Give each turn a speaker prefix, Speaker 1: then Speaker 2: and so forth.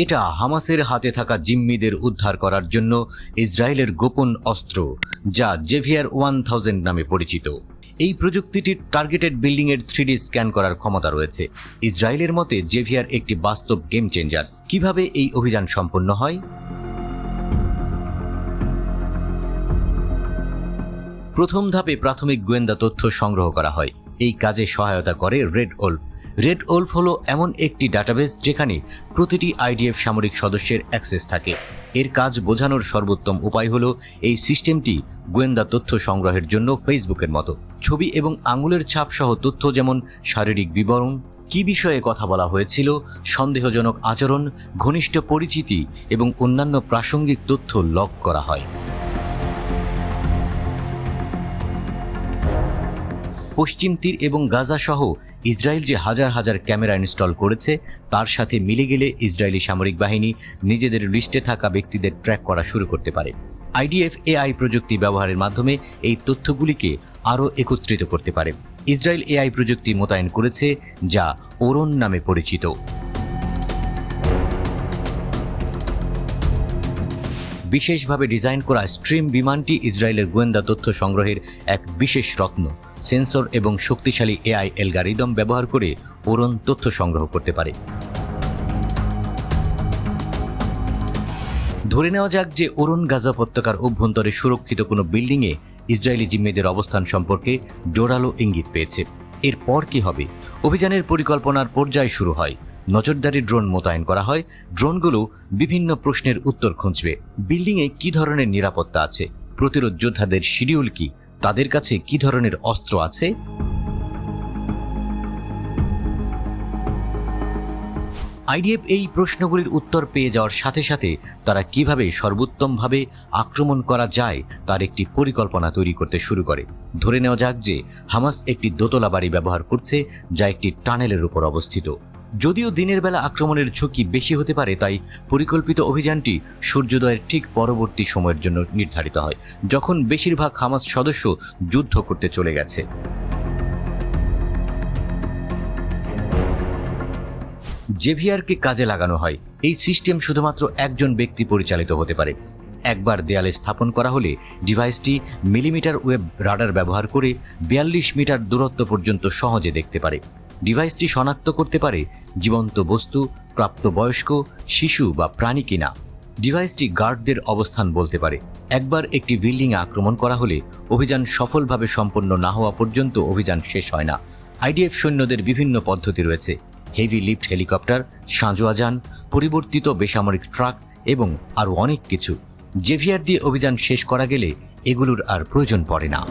Speaker 1: এটা হামাসের হাতে থাকা জিম্মিদের উদ্ধার করার জন্য ইসরায়েলের গোপন অস্ত্র, যা জেভিয়ার 1000 নামে পরিচিত। এই প্রযুক্তিটির টার্গেটেড বিল্ডিংয়ের 3D স্ক্যান করার ক্ষমতা রয়েছে। ইসরায়েলের মতে জেভিয়ার একটি বাস্তব গেম চেঞ্জার। কিভাবে এই অভিযান সম্পন্ন হয়? প্রথম ধাপে প্রাথমিক গোয়েন্দা তথ্য সংগ্রহ করা হয়। এই কাজে সহায়তা করে রেড ওলফ। রেড ওলফ হলো এমন একটি ডাটাবেস যেখানে প্রতিটি আইডিএফ সামরিক সদস্যের অ্যাক্সেস থাকে। এর কাজ বোঝানোর সর্বোত্তম উপায় হলো এই সিস্টেমটি গোয়েন্দা তথ্য সংগ্রহের জন্য ফেসবুকের মতো। ছবি এবং আঙুলের ছাপ সহ তথ্য যেমন শারীরিক বিবরণ, কী বিষয়ে কথা বলা হয়েছিল, সন্দেহজনক আচরণ, ঘনিষ্ঠ পরিচিতি এবং অন্যান্য প্রাসঙ্গিক তথ্য লগ করা হয়। পশ্চিম তীর এবং গাজা সহ ইসরায়েল যে হাজার হাজার ক্যামেরা ইনস্টল করেছে, তার সাথে মিলে গেলে ইসরায়েলি সামরিক বাহিনী নিজেদের লিস্টে থাকা ব্যক্তিদের ট্র্যাক করা শুরু করতে পারে। আইডিএফ এআই প্রযুক্তি ব্যবহারের মাধ্যমে এই তথ্যগুলিকে আরও একত্রিত করতে পারে। ইসরায়েল এআই প্রযুক্তি মোতায়েন করেছে, যা ওরন নামে পরিচিত। বিশেষভাবে ডিজাইন করা স্ট্রিম বিমানটি ইসরায়েলের গোয়েন্দা তথ্য সংগ্রহের এক বিশেষ রত্ন। সেন্সর এবং শক্তিশালী এআই অ্যালগরিদম ব্যবহার করে ওরন তথ্য সংগ্রহ করতে পারে। ধরে নেওয়া যাক যে ওরন গাজা উপত্যকার অভ্যন্তরে সুরক্ষিত কোনো বিল্ডিংয়ে ইসরায়েলি জিম্মিদের অবস্থান সম্পর্কে জোরালো ইঙ্গিত পেয়েছে। এরপর কি হবে? অভিযানের পরিকল্পনার পর্যায় শুরু হয়। নজরদারি ড্রোন মোতায়েন করা হয়। ড্রোনগুলো বিভিন্ন প্রশ্নের উত্তর খুঁজবে। বিল্ডিংয়ে কী ধরনের নিরাপত্তা আছে, প্রতিরোধ যোদ্ধাদের শিডিউল কি, তাদের কাছে কী ধরনের অস্ত্র আছে। আইডিএফ এই প্রশ্নগুলির উত্তর পেয়ে যাওয়ার সাথে সাথে তারা কিভাবে সর্বোত্তমভাবে আক্রমণ করা যায় তার একটি পরিকল্পনা তৈরি করতে শুরু করে। ধরে নেওয়া যাক যে হামাস একটি দোতলা বাড়ি ব্যবহার করছে, যা একটি টানেলের উপর অবস্থিত। যদিও দিনের বেলা আক্রমণের ঝুঁকি বেশি হতে পারে, তাই পরিকল্পিত অভিযানটি সূর্যোদয়ের ঠিক পরবর্তী সময়ের জন্য নির্ধারিত হয়, যখন বেশিরভাগ হামাস সদস্য যুদ্ধ করতে চলে গেছে। জেভিয়ারকে কাজে লাগানো হয়। এই সিস্টেম শুধুমাত্র একজন ব্যক্তি পরিচালিত হতে পারে। একবার দেয়ালে স্থাপন করা হলে ডিভাইসটি মিলিমিটার ওয়েভ রাডার ব্যবহার করে 42 মিটার দূরত্ব পর্যন্ত সহজে দেখতে পারে। ডিভাইসটি শনাক্ত করতে পারে জীবন্ত বস্তু, প্রাপ্তবয়স্ক, শিশু বা প্রাণী কিনা। ডিভাইসটি গার্ডদের অবস্থান বলতে পারে। একবার একটি বিল্ডিংয়ে আক্রমণ করা হলে অভিযান সফলভাবে সম্পন্ন না হওয়া পর্যন্ত অভিযান শেষ হয় না। আইডিএফ সৈন্যদের বিভিন্ন পদ্ধতি রয়েছে: হেভি লিফট হেলিকপ্টার, সাঁজোয়া যান, পরিবর্তিত বেসামরিক ট্রাক এবং আরও অনেক কিছু। জেভিয়ার দিয়ে অভিযান শেষ করা গেলে এগুলোর আর প্রয়োজন পড়ে না।